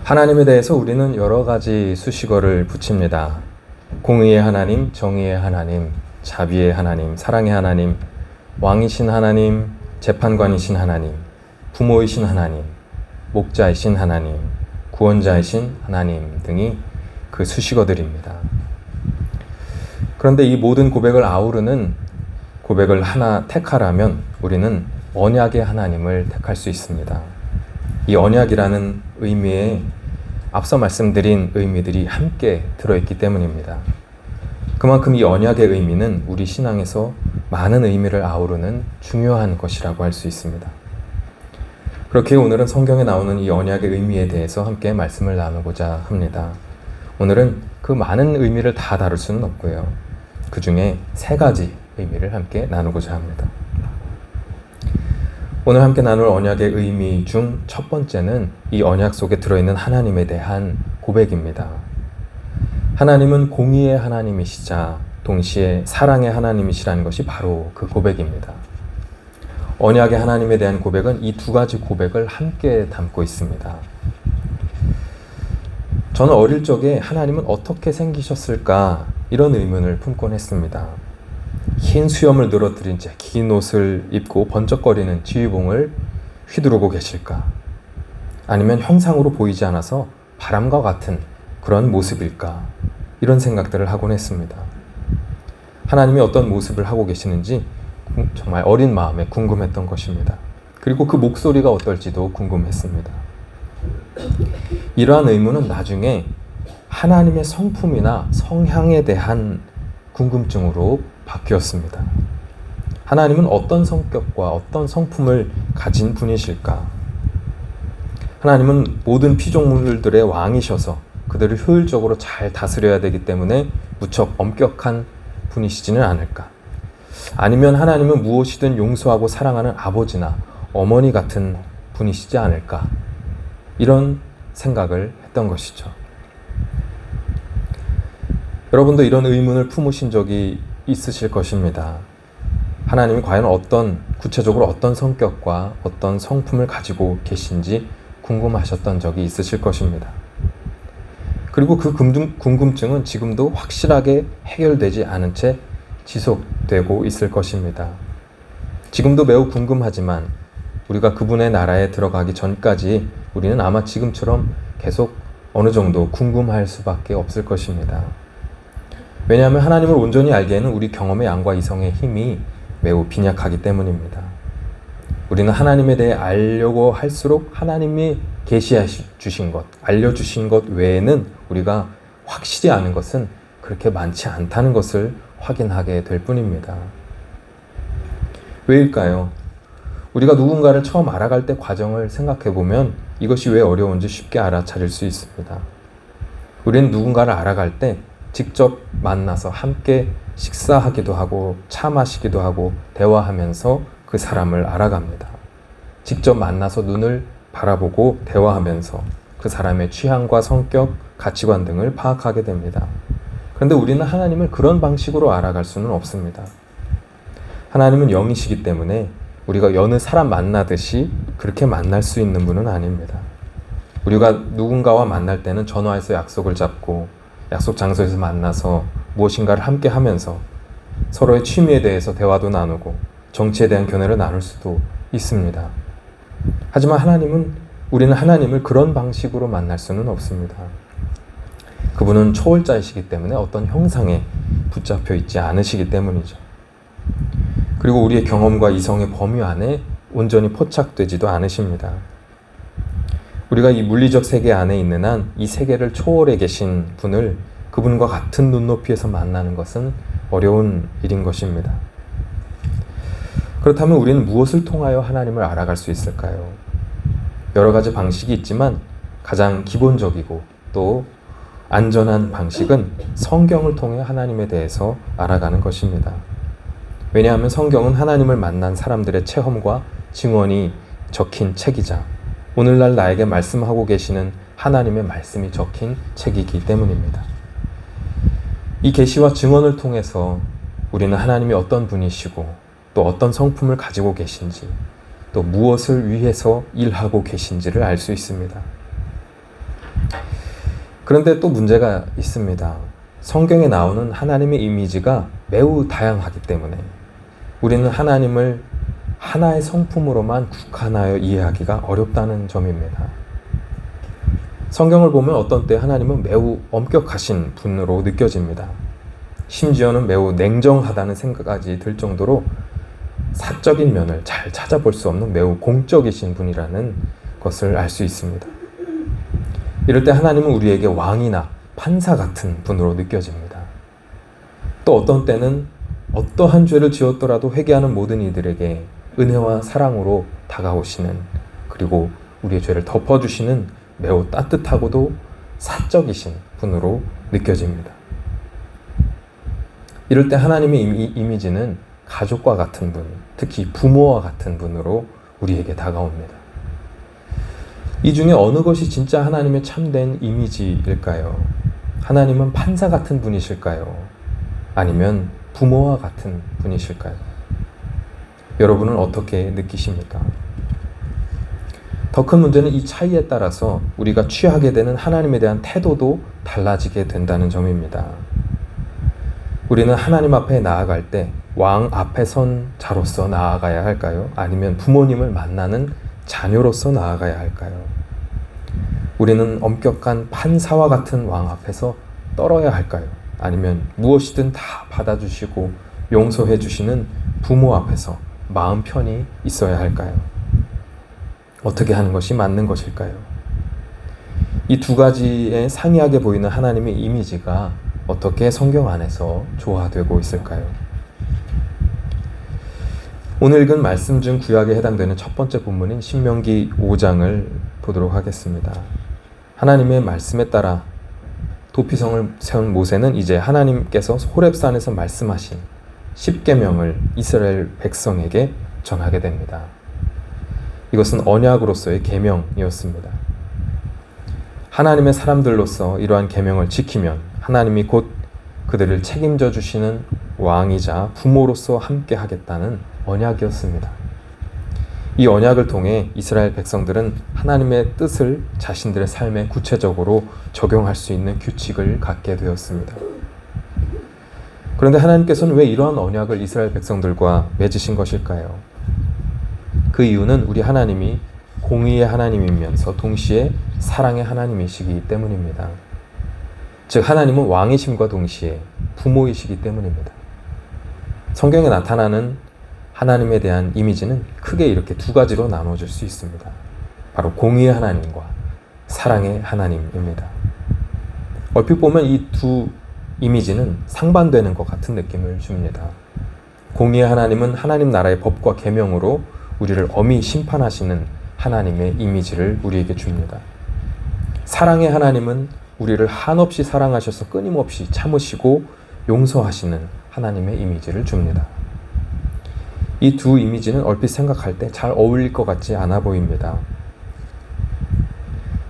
하나님에 대해서 우리는 여러 가지 수식어를 붙입니다. 공의의 하나님, 정의의 하나님, 자비의 하나님, 사랑의 하나님, 왕이신 하나님, 재판관이신 하나님, 부모이신 하나님, 목자이신 하나님, 구원자이신 하나님 등이 그 수식어들입니다. 그런데 이 모든 고백을 아우르는 고백을 하나 택하라면 우리는 언약의 하나님을 택할 수 있습니다. 이 언약이라는 의미에 앞서 말씀드린 의미들이 함께 들어있기 때문입니다. 그만큼 이 언약의 의미는 우리 신앙에서 많은 의미를 아우르는 중요한 것이라고 할 수 있습니다. 그렇게 오늘은 성경에 나오는 이 언약의 의미에 대해서 함께 말씀을 나누고자 합니다. 오늘은 그 많은 의미를 다 다룰 수는 없고요. 그 중에 3가지 의미를 함께 나누고자 합니다. 오늘 함께 나눌 언약의 의미 중 첫 번째는 이 언약 속에 들어있는 하나님에 대한 고백입니다. 하나님은 공의의 하나님이시자 동시에 사랑의 하나님이시라는 것이 바로 그 고백입니다. 언약의 하나님에 대한 고백은 이 2가지 고백을 함께 담고 있습니다. 저는 어릴 적에 하나님은 어떻게 생기셨을까 이런 의문을 품곤 했습니다. 흰 수염을 늘어뜨린 채 긴 옷을 입고 번쩍거리는 지휘봉을 휘두르고 계실까? 아니면 형상으로 보이지 않아서 바람과 같은 그런 모습일까? 이런 생각들을 하곤 했습니다. 하나님이 어떤 모습을 하고 계시는지 정말 어린 마음에 궁금했던 것입니다. 그리고 그 목소리가 어떨지도 궁금했습니다. 이러한 의문은 나중에 하나님의 성품이나 성향에 대한 궁금증으로 바뀌었습니다. 하나님은 어떤 성격과 어떤 성품을 가진 분이실까? 하나님은 모든 피조물들의 왕이셔서 그들을 효율적으로 잘 다스려야 되기 때문에 무척 엄격한 분이시지는 않을까? 아니면 하나님은 무엇이든 용서하고 사랑하는 아버지나 어머니 같은 분이시지 않을까? 이런 생각을 했던 것이죠. 여러분도 이런 의문을 품으신 적이 있으실 것입니다. 하나님이 과연 구체적으로 어떤 성격과 어떤 성품을 가지고 계신지 궁금하셨던 적이 있으실 것입니다. 그리고 그 궁금증은 지금도 확실하게 해결되지 않은 채 지속되고 있을 것입니다. 지금도 매우 궁금하지만 우리가 그분의 나라에 들어가기 전까지 우리는 아마 지금처럼 계속 어느 정도 궁금할 수밖에 없을 것입니다. 왜냐하면 하나님을 온전히 알기에는 우리 경험의 양과 이성의 힘이 매우 빈약하기 때문입니다. 우리는 하나님에 대해 알려고 할수록 하나님이 계시해 주신 것, 알려주신 것 외에는 우리가 확실히 아는 것은 그렇게 많지 않다는 것을 확인하게 될 뿐입니다. 왜일까요? 우리가 누군가를 처음 알아갈 때 과정을 생각해 보면 이것이 왜 어려운지 쉽게 알아차릴 수 있습니다. 우리는 누군가를 알아갈 때 직접 만나서 함께 식사하기도 하고 차 마시기도 하고 대화하면서 그 사람을 알아갑니다. 직접 만나서 눈을 바라보고 대화하면서 그 사람의 취향과 성격, 가치관 등을 파악하게 됩니다. 그런데 우리는 하나님을 그런 방식으로 알아갈 수는 없습니다. 하나님은 영이시기 때문에 우리가 여느 사람 만나듯이 그렇게 만날 수 있는 분은 아닙니다. 우리가 누군가와 만날 때는 전화해서 약속을 잡고 약속 장소에서 만나서 무엇인가를 함께 하면서 서로의 취미에 대해서 대화도 나누고 정치에 대한 견해를 나눌 수도 있습니다. 하지만 우리는 하나님을 그런 방식으로 만날 수는 없습니다. 그분은 초월자이시기 때문에 어떤 형상에 붙잡혀 있지 않으시기 때문이죠. 그리고 우리의 경험과 이성의 범위 안에 온전히 포착되지도 않으십니다. 우리가 이 물리적 세계 안에 있는 한 이 세계를 초월해 계신 분을 그분과 같은 눈높이에서 만나는 것은 어려운 일인 것입니다. 그렇다면 우리는 무엇을 통하여 하나님을 알아갈 수 있을까요? 여러 가지 방식이 있지만 가장 기본적이고 또 안전한 방식은 성경을 통해 하나님에 대해서 알아가는 것입니다. 왜냐하면 성경은 하나님을 만난 사람들의 체험과 증언이 적힌 책이자 오늘날 나에게 말씀하고 계시는 하나님의 말씀이 적힌 책이기 때문입니다. 이 계시와 증언을 통해서 우리는 하나님이 어떤 분이시고 또 어떤 성품을 가지고 계신지 또 무엇을 위해서 일하고 계신지를 알 수 있습니다. 그런데 또 문제가 있습니다. 성경에 나오는 하나님의 이미지가 매우 다양하기 때문에 우리는 하나님을 하나의 성품으로만 국한하여 이해하기가 어렵다는 점입니다. 성경을 보면 어떤 때 하나님은 매우 엄격하신 분으로 느껴집니다. 심지어는 매우 냉정하다는 생각까지 들 정도로 사적인 면을 잘 찾아볼 수 없는 매우 공적이신 분이라는 것을 알 수 있습니다. 이럴 때 하나님은 우리에게 왕이나 판사 같은 분으로 느껴집니다. 또 어떤 때는 어떠한 죄를 지었더라도 회개하는 모든 이들에게 은혜와 사랑으로 다가오시는, 그리고 우리의 죄를 덮어주시는 매우 따뜻하고도 사적이신 분으로 느껴집니다. 이럴 때 하나님의 이미지는 가족과 같은 분, 특히 부모와 같은 분으로 우리에게 다가옵니다. 이 중에 어느 것이 진짜 하나님의 참된 이미지일까요? 하나님은 판사 같은 분이실까요? 아니면 부모와 같은 분이실까요? 여러분은 어떻게 느끼십니까? 더 큰 문제는 이 차이에 따라서 우리가 취하게 되는 하나님에 대한 태도도 달라지게 된다는 점입니다. 우리는 하나님 앞에 나아갈 때 왕 앞에 선 자로서 나아가야 할까요? 아니면 부모님을 만나는 자녀로서 나아가야 할까요? 우리는 엄격한 판사와 같은 왕 앞에서 떨어야 할까요? 아니면 무엇이든 다 받아주시고 용서해 주시는 부모 앞에서 마음 편히 있어야 할까요? 어떻게 하는 것이 맞는 것일까요? 이 두 가지에 상이하게 보이는 하나님의 이미지가 어떻게 성경 안에서 조화되고 있을까요? 오늘 읽은 말씀 중 구약에 해당되는 첫 번째 본문인 신명기 5장을 보도록 하겠습니다. 하나님의 말씀에 따라 도피성을 세운 모세는 이제 하나님께서 호렙산에서 말씀하신 10계명을 이스라엘 백성에게 전하게 됩니다. 이것은 언약으로서의 계명이었습니다. 하나님의 사람들로서 이러한 계명을 지키면 하나님이 곧 그들을 책임져 주시는 왕이자 부모로서 함께 하겠다는 언약이었습니다. 이 언약을 통해 이스라엘 백성들은 하나님의 뜻을 자신들의 삶에 구체적으로 적용할 수 있는 규칙을 갖게 되었습니다. 그런데 하나님께서는 왜 이러한 언약을 이스라엘 백성들과 맺으신 것일까요? 그 이유는 우리 하나님이 공의의 하나님이면서 동시에 사랑의 하나님이시기 때문입니다. 즉 하나님은 왕이심과 동시에 부모이시기 때문입니다. 성경에 나타나는 하나님에 대한 이미지는 크게 이렇게 두 가지로 나눠질 수 있습니다. 바로 공의의 하나님과 사랑의 하나님입니다. 얼핏 보면 이 두 이미지는 상반되는 것 같은 느낌을 줍니다. 공의의 하나님은 하나님 나라의 법과 계명으로 우리를 엄히 심판하시는 하나님의 이미지를 우리에게 줍니다. 사랑의 하나님은 우리를 한없이 사랑하셔서 끊임없이 참으시고 용서하시는 하나님의 이미지를 줍니다. 이 두 이미지는 얼핏 생각할 때 잘 어울릴 것 같지 않아 보입니다.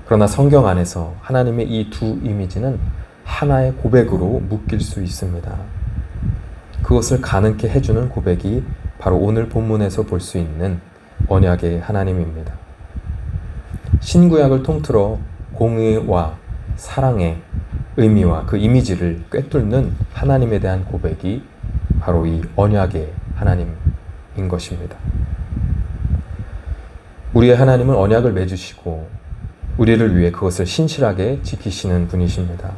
그러나 성경 안에서 하나님의 이 두 이미지는 하나의 고백으로 묶일 수 있습니다. 그것을 가능케 해주는 고백이 바로 오늘 본문에서 볼 수 있는 언약의 하나님입니다. 신구약을 통틀어 공의와 사랑의 의미와 그 이미지를 꿰뚫는 하나님에 대한 고백이 바로 이 언약의 하나님인 것입니다. 우리의 하나님은 언약을 맺으시고 우리를 위해 그것을 신실하게 지키시는 분이십니다.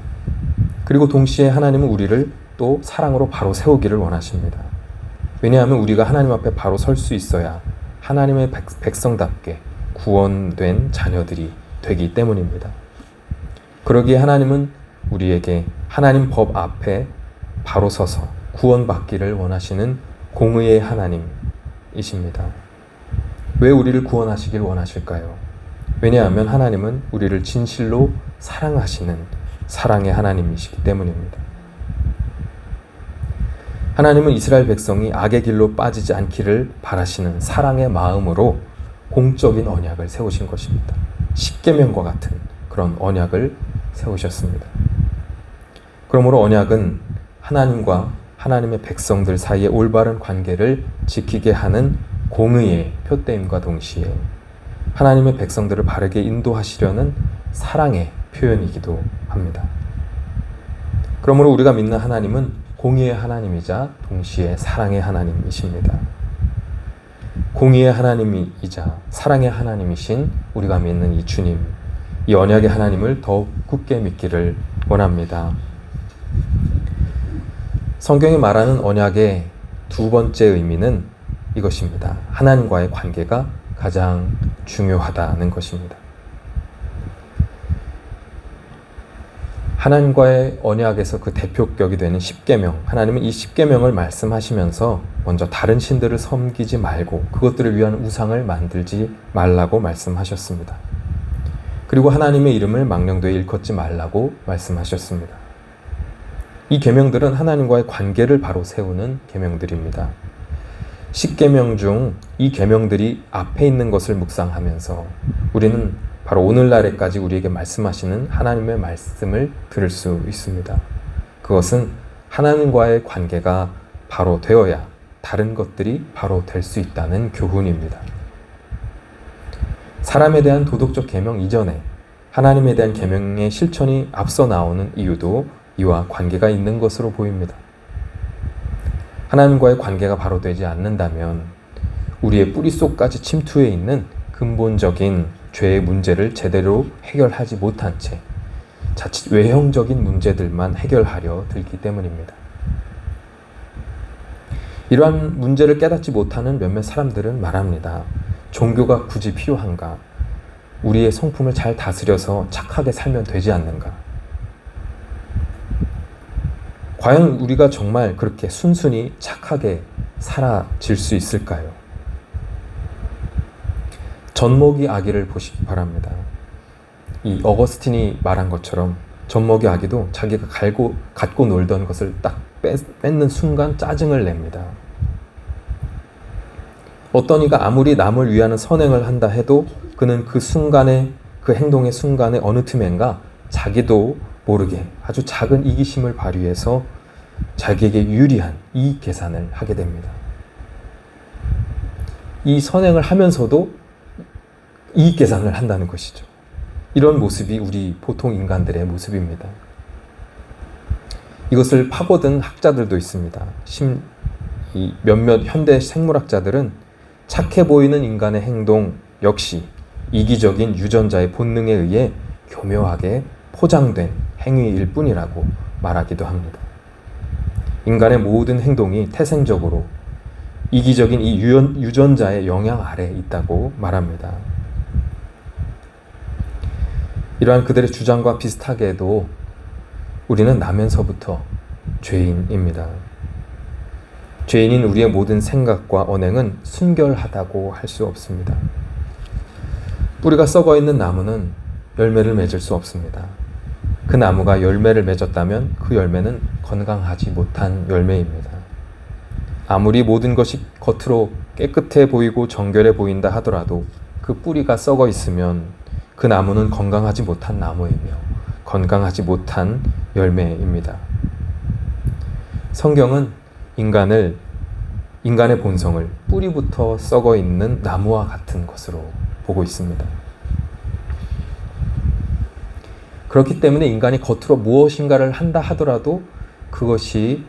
그리고 동시에 하나님은 우리를 또 사랑으로 바로 세우기를 원하십니다. 왜냐하면 우리가 하나님 앞에 바로 설 수 있어야 하나님의 백성답게 구원된 자녀들이 되기 때문입니다. 그러기에 하나님은 우리에게 하나님 법 앞에 바로 서서 구원받기를 원하시는 공의의 하나님이십니다. 왜 우리를 구원하시길 원하실까요? 왜냐하면 하나님은 우리를 진실로 사랑하시는 사랑의 하나님이시기 때문입니다. 하나님은 이스라엘 백성이 악의 길로 빠지지 않기를 바라시는 사랑의 마음으로 공적인 언약을 세우신 것입니다. 십계명과 같은 그런 언약을 세우셨습니다. 그러므로 언약은 하나님과 하나님의 백성들 사이의 올바른 관계를 지키게 하는 공의의 표대임과 동시에 하나님의 백성들을 바르게 인도하시려는 사랑의 표현이기도 합니다. 합니다. 그러므로 우리가 믿는 하나님은 공의의 하나님이자 동시에 사랑의 하나님이십니다. 공의의 하나님이자 사랑의 하나님이신 우리가 믿는 이 주님, 이 언약의 하나님을 더욱 굳게 믿기를 원합니다. 성경이 말하는 언약의 두 번째 의미는 이것입니다. 하나님과의 관계가 가장 중요하다는 것입니다. 하나님과의 언약에서 그 대표격이 되는 십계명, 하나님은 이 십계명을 말씀하시면서 먼저 다른 신들을 섬기지 말고 그것들을 위한 우상을 만들지 말라고 말씀하셨습니다. 그리고 하나님의 이름을 망령되이 일컫지 말라고 말씀하셨습니다. 이 계명들은 하나님과의 관계를 바로 세우는 계명들입니다. 십계명 중 이 계명들이 앞에 있는 것을 묵상하면서 우리는 바로 오늘날에까지 우리에게 말씀하시는 하나님의 말씀을 들을 수 있습니다. 그것은 하나님과의 관계가 바로 되어야 다른 것들이 바로 될 수 있다는 교훈입니다. 사람에 대한 도덕적 계명 이전에 하나님에 대한 계명의 실천이 앞서 나오는 이유도 이와 관계가 있는 것으로 보입니다. 하나님과의 관계가 바로 되지 않는다면 우리의 뿌리 속까지 침투해 있는 근본적인 죄의 문제를 제대로 해결하지 못한 채 자칫 외형적인 문제들만 해결하려 들기 때문입니다. 이러한 문제를 깨닫지 못하는 몇몇 사람들은 말합니다. 종교가 굳이 필요한가? 우리의 성품을 잘 다스려서 착하게 살면 되지 않는가? 과연 우리가 정말 그렇게 순순히 착하게 살아질 수 있을까요? 젖먹이 아기를 보시기 바랍니다. 이 어거스틴이 말한 것처럼 젖먹이 아기도 자기가 갖고 놀던 것을 딱 뺏는 순간 짜증을 냅니다. 어떤 이가 아무리 남을 위하는 선행을 한다 해도 그는 그 순간에, 그 행동의 순간에 어느 틈엔가 자기도 모르게 아주 작은 이기심을 발휘해서 자기에게 유리한 이익 계산을 하게 됩니다. 이 선행을 하면서도 이익 계산을 한다는 것이죠. 이런 모습이 우리 보통 인간들의 모습입니다. 이것을 파고든 학자들도 있습니다. 몇몇 현대 생물학자들은 착해 보이는 인간의 행동 역시 이기적인 유전자의 본능에 의해 교묘하게 포장된 행위일 뿐이라고 말하기도 합니다. 인간의 모든 행동이 태생적으로 이기적인 이 유전자의 영향 아래에 있다고 말합니다. 이러한 그들의 주장과 비슷하게도 우리는 나면서부터 죄인입니다. 죄인인 우리의 모든 생각과 언행은 순결하다고 할 수 없습니다. 뿌리가 썩어 있는 나무는 열매를 맺을 수 없습니다. 그 나무가 열매를 맺었다면 그 열매는 건강하지 못한 열매입니다. 아무리 모든 것이 겉으로 깨끗해 보이고 정결해 보인다 하더라도 그 뿌리가 썩어 있으면 그 나무는 건강하지 못한 나무이며 건강하지 못한 열매입니다. 성경은 인간의 본성을 뿌리부터 썩어 있는 나무와 같은 것으로 보고 있습니다. 그렇기 때문에 인간이 겉으로 무엇인가를 한다 하더라도 그것이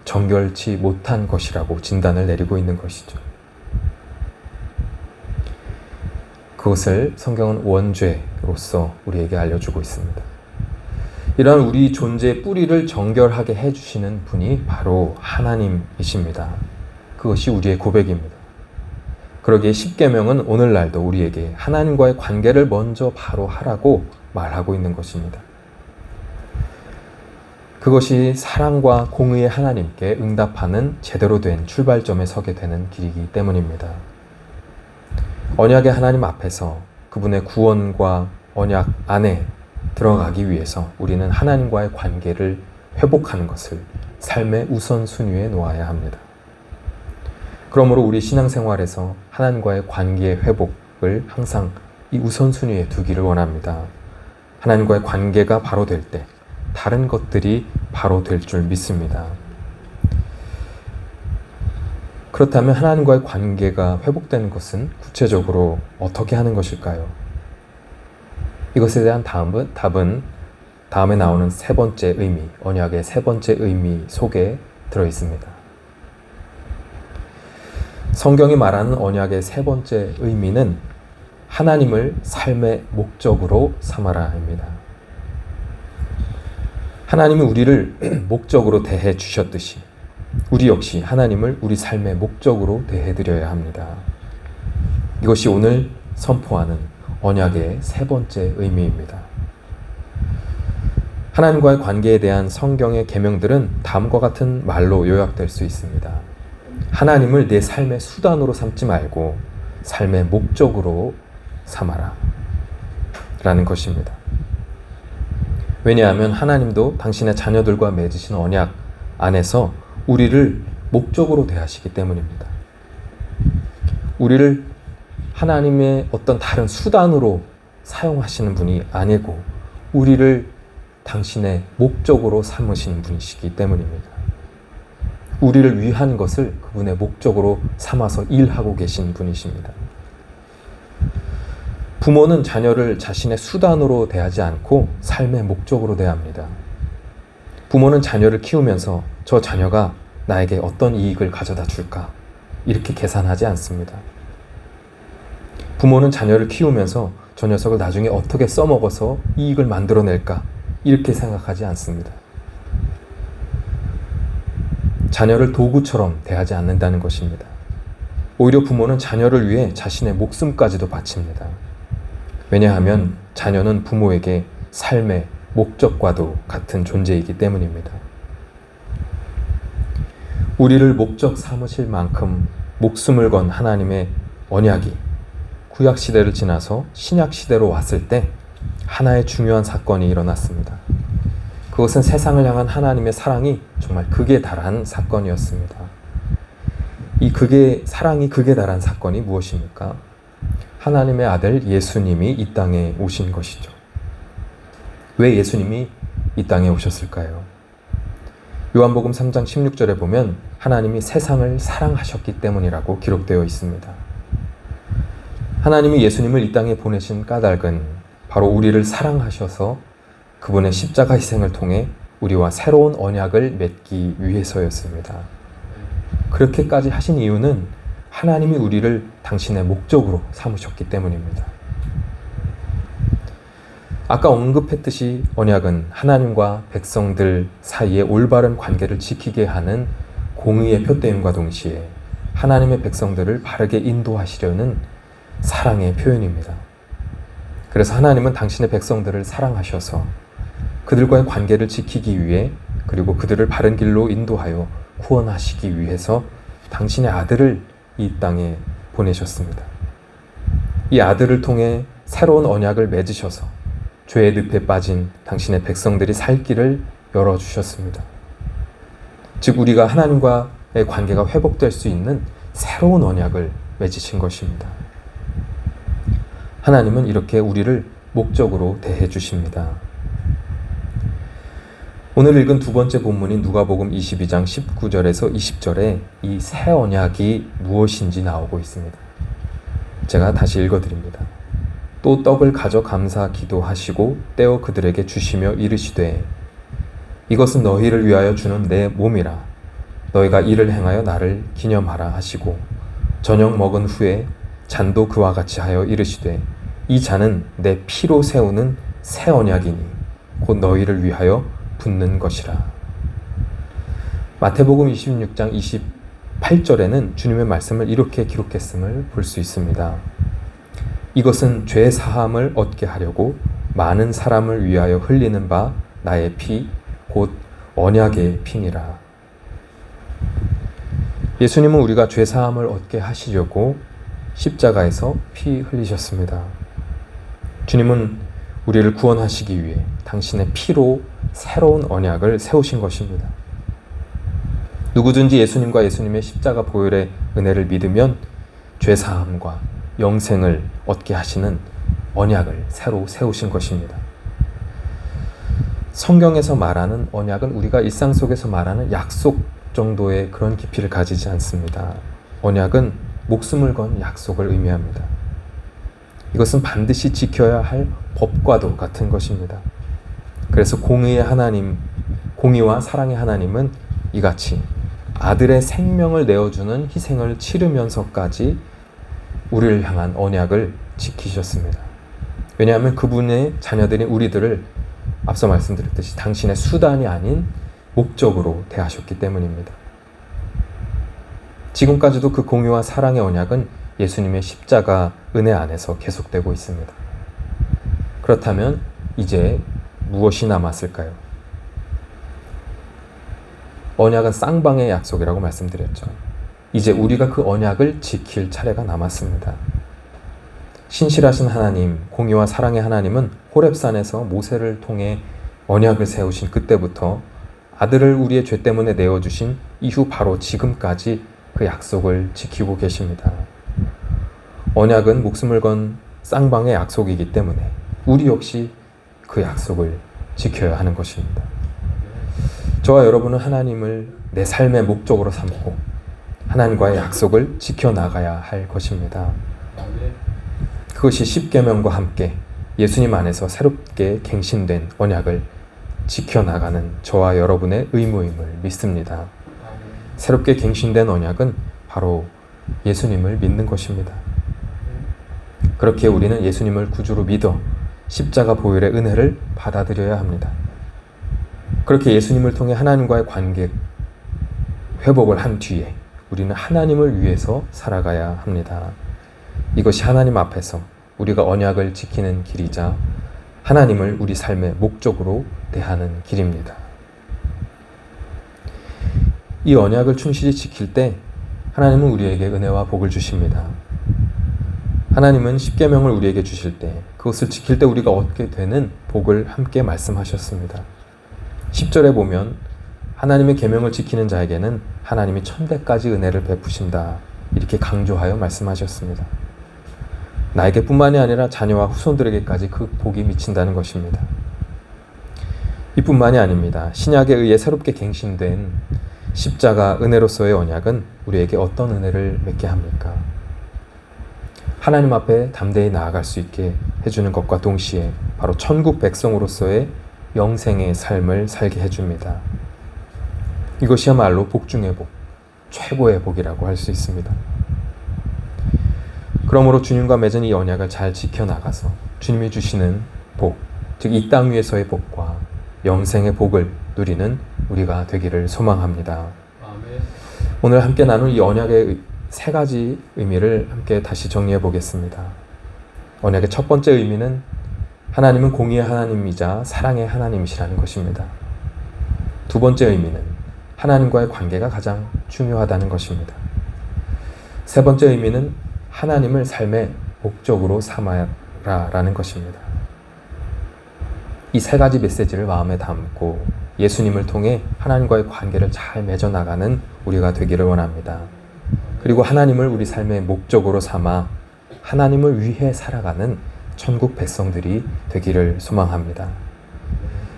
정결치 못한 것이라고 진단을 내리고 있는 것이죠. 그것을 성경은 원죄로서 우리에게 알려주고 있습니다. 이러한 우리 존재의 뿌리를 정결하게 해주시는 분이 바로 하나님이십니다. 그것이 우리의 고백입니다. 그러기에 십계명은 오늘날도 우리에게 하나님과의 관계를 먼저 바로 하라고 말하고 있는 것입니다. 그것이 사랑과 공의의 하나님께 응답하는 제대로 된 출발점에 서게 되는 길이기 때문입니다. 언약의 하나님 앞에서 그분의 구원과 언약 안에 들어가기 위해서 우리는 하나님과의 관계를 회복하는 것을 삶의 우선순위에 놓아야 합니다. 그러므로 우리 신앙생활에서 하나님과의 관계의 회복을 항상 이 우선순위에 두기를 원합니다. 하나님과의 관계가 바로 될 때 다른 것들이 바로 될 줄 믿습니다. 그렇다면 하나님과의 관계가 회복되는 것은 구체적으로 어떻게 하는 것일까요? 이것에 대한 답은 다음에 나오는 세 번째 의미, 언약의 세 번째 의미 속에 들어 있습니다. 성경이 말하는 언약의 세 번째 의미는 하나님을 삶의 목적으로 삼아라입니다. 하나님이 우리를 목적으로 대해 주셨듯이 우리 역시 하나님을 우리 삶의 목적으로 대해 드려야 합니다. 이것이 오늘 선포하는 언약의 세 번째 의미입니다. 하나님과의 관계에 대한 성경의 계명들은 다음과 같은 말로 요약될 수 있습니다. 하나님을 내 삶의 수단으로 삼지 말고 삶의 목적으로 삼아라 라는 것입니다. 왜냐하면 하나님도 당신의 자녀들과 맺으신 언약 안에서 우리를 목적으로 대하시기 때문입니다. 우리를 하나님의 어떤 다른 수단으로 사용하시는 분이 아니고 우리를 당신의 목적으로 삼으시는 분이시기 때문입니다. 우리를 위한 것을 그분의 목적으로 삼아서 일하고 계신 분이십니다. 부모는 자녀를 자신의 수단으로 대하지 않고 삶의 목적으로 대합니다. 부모는 자녀를 키우면서 저 자녀가 나에게 어떤 이익을 가져다 줄까? 이렇게 계산하지 않습니다. 부모는 자녀를 키우면서 저 녀석을 나중에 어떻게 써먹어서 이익을 만들어낼까? 이렇게 생각하지 않습니다. 자녀를 도구처럼 대하지 않는다는 것입니다. 오히려 부모는 자녀를 위해 자신의 목숨까지도 바칩니다. 왜냐하면 자녀는 부모에게 삶의 목적과도 같은 존재이기 때문입니다. 우리를 목적 삼으실 만큼 목숨을 건 하나님의 언약이 구약시대를 지나서 신약시대로 왔을 때 하나의 중요한 사건이 일어났습니다. 그것은 세상을 향한 하나님의 사랑이 정말 극에 달한 사건이었습니다. 이 사랑이 극에 달한 사건이 무엇입니까? 하나님의 아들 예수님이 이 땅에 오신 것이죠. 왜 예수님이 이 땅에 오셨을까요? 요한복음 3장 16절에 보면 하나님이 세상을 사랑하셨기 때문이라고 기록되어 있습니다. 하나님이 예수님을 이 땅에 보내신 까닭은 바로 우리를 사랑하셔서 그분의 십자가 희생을 통해 우리와 새로운 언약을 맺기 위해서였습니다. 그렇게까지 하신 이유는 하나님이 우리를 당신의 목적으로 삼으셨기 때문입니다. 아까 언급했듯이 언약은 하나님과 백성들 사이의 올바른 관계를 지키게 하는 공의의 표대임과 동시에 하나님의 백성들을 바르게 인도하시려는 사랑의 표현입니다. 그래서 하나님은 당신의 백성들을 사랑하셔서 그들과의 관계를 지키기 위해 그리고 그들을 바른 길로 인도하여 구원하시기 위해서 당신의 아들을 이 땅에 보내셨습니다. 이 아들을 통해 새로운 언약을 맺으셔서 죄의 늪에 빠진 당신의 백성들이 살 길을 열어주셨습니다. 즉 우리가 하나님과의 관계가 회복될 수 있는 새로운 언약을 맺으신 것입니다. 하나님은 이렇게 우리를 목적으로 대해 주십니다. 오늘 읽은 두 번째 본문인 누가복음 22장 19절에서 20절에 이 새 언약이 무엇인지 나오고 있습니다. 제가 다시 읽어드립니다. 또 떡을 가져 감사 기도하시고 떼어 그들에게 주시며 이르시되 이것은 너희를 위하여 주는 내 몸이라 너희가 이를 행하여 나를 기념하라 하시고 저녁 먹은 후에 잔도 그와 같이 하여 이르시되 이 잔은 내 피로 세우는 새 언약이니 곧 너희를 위하여 붓는 것이라. 마태복음 26장 28절에는 주님의 말씀을 이렇게 기록했음을 볼 수 있습니다. 이것은 죄 사함을 얻게 하려고 많은 사람을 위하여 흘리는 바 나의 피 곧 언약의 피니라. 예수님은 우리가 죄 사함을 얻게 하시려고 십자가에서 피 흘리셨습니다. 주님은 우리를 구원하시기 위해 당신의 피로 새로운 언약을 세우신 것입니다. 누구든지 예수님과 예수님의 십자가 보혈의 은혜를 믿으면 죄사함과 영생을 얻게 하시는 언약을 새로 세우신 것입니다. 성경에서 말하는 언약은 우리가 일상 속에서 말하는 약속 정도의 그런 깊이를 가지지 않습니다. 언약은 목숨을 건 약속을 의미합니다. 이것은 반드시 지켜야 할 법과도 같은 것입니다. 그래서 공의의 하나님, 공의와 사랑의 하나님은 이같이 아들의 생명을 내어주는 희생을 치르면서까지 우리를 향한 언약을 지키셨습니다. 왜냐하면 그분의 자녀들인 우리들을 앞서 말씀드렸듯이 당신의 수단이 아닌 목적으로 대하셨기 때문입니다. 지금까지도 그 공의와 사랑의 언약은 예수님의 십자가 은혜 안에서 계속되고 있습니다. 그렇다면 이제 무엇이 남았을까요? 언약은 쌍방의 약속이라고 말씀드렸죠. 이제 우리가 그 언약을 지킬 차례가 남았습니다. 신실하신 하나님, 공의와 사랑의 하나님은 호렙산에서 모세를 통해 언약을 세우신 그때부터 아들을 우리의 죄 때문에 내어주신 이후 바로 지금까지 그 약속을 지키고 계십니다. 언약은 목숨을 건 쌍방의 약속이기 때문에 우리 역시 그 약속을 지켜야 하는 것입니다. 저와 여러분은 하나님을 내 삶의 목적으로 삼고 하나님과의 약속을 지켜나가야 할 것입니다. 그것이 십계명과 함께 예수님 안에서 새롭게 갱신된 언약을 지켜나가는 저와 여러분의 의무임을 믿습니다. 새롭게 갱신된 언약은 바로 예수님을 믿는 것입니다. 그렇게 우리는 예수님을 구주로 믿어 십자가 보혈의 은혜를 받아들여야 합니다. 그렇게 예수님을 통해 하나님과의 관계 회복을 한 뒤에 우리는 하나님을 위해서 살아가야 합니다. 이것이 하나님 앞에서 우리가 언약을 지키는 길이자 하나님을 우리 삶의 목적으로 대하는 길입니다. 이 언약을 충실히 지킬 때 하나님은 우리에게 은혜와 복을 주십니다. 하나님은 십계명을 우리에게 주실 때 그것을 지킬 때 우리가 얻게 되는 복을 함께 말씀하셨습니다. 10절에 보면 하나님의 계명을 지키는 자에게는 하나님이 천대까지 은혜를 베푸신다 이렇게 강조하여 말씀하셨습니다. 나에게 뿐만이 아니라 자녀와 후손들에게까지 그 복이 미친다는 것입니다. 이뿐만이 아닙니다. 신약에 의해 새롭게 갱신된 십자가 은혜로서의 언약은 우리에게 어떤 은혜를 맺게 합니까? 하나님 앞에 담대히 나아갈 수 있게 해주는 것과 동시에 바로 천국 백성으로서의 영생의 삶을 살게 해줍니다. 이것이야말로 복 중의 복, 최고의 복이라고 할 수 있습니다. 그러므로 주님과 맺은 이 언약을 잘 지켜나가서 주님이 주시는 복, 즉 이 땅 위에서의 복과 영생의 복을 누리는 우리가 되기를 소망합니다. 아멘. 오늘 함께 나눈 이 언약의 세 가지 의미를 함께 다시 정리해 보겠습니다. 언약의 첫 번째 의미는 하나님은 공의의 하나님이자 사랑의 하나님이시라는 것입니다. 두 번째 의미는 하나님과의 관계가 가장 중요하다는 것입니다. 세 번째 의미는 하나님을 삶의 목적으로 삼아라라는 것입니다. 이 세 가지 메시지를 마음에 담고 예수님을 통해 하나님과의 관계를 잘 맺어나가는 우리가 되기를 원합니다. 그리고 하나님을 우리 삶의 목적으로 삼아 하나님을 위해 살아가는 천국 백성들이 되기를 소망합니다.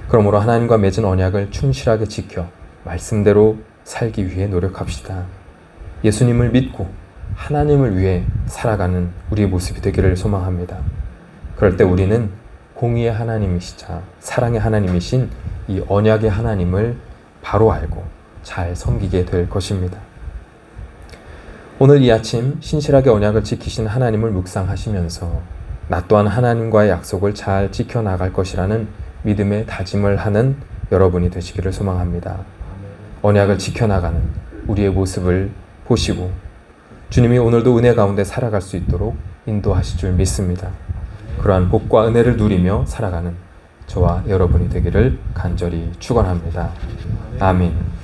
그러므로 하나님과 맺은 언약을 충실하게 지켜 말씀대로 살기 위해 노력합시다. 예수님을 믿고 하나님을 위해 살아가는 우리의 모습이 되기를 소망합니다. 그럴 때 우리는 공의의 하나님이시자 사랑의 하나님이신 이 언약의 하나님을 바로 알고 잘 섬기게 될 것입니다. 오늘 이 아침 신실하게 언약을 지키신 하나님을 묵상하시면서 나 또한 하나님과의 약속을 잘 지켜나갈 것이라는 믿음의 다짐을 하는 여러분이 되시기를 소망합니다. 언약을 지켜나가는 우리의 모습을 보시고 주님이 오늘도 은혜 가운데 살아갈 수 있도록 인도하실 줄 믿습니다. 그러한 복과 은혜를 누리며 살아가는 저와 여러분이 되기를 간절히 축원합니다. 아멘.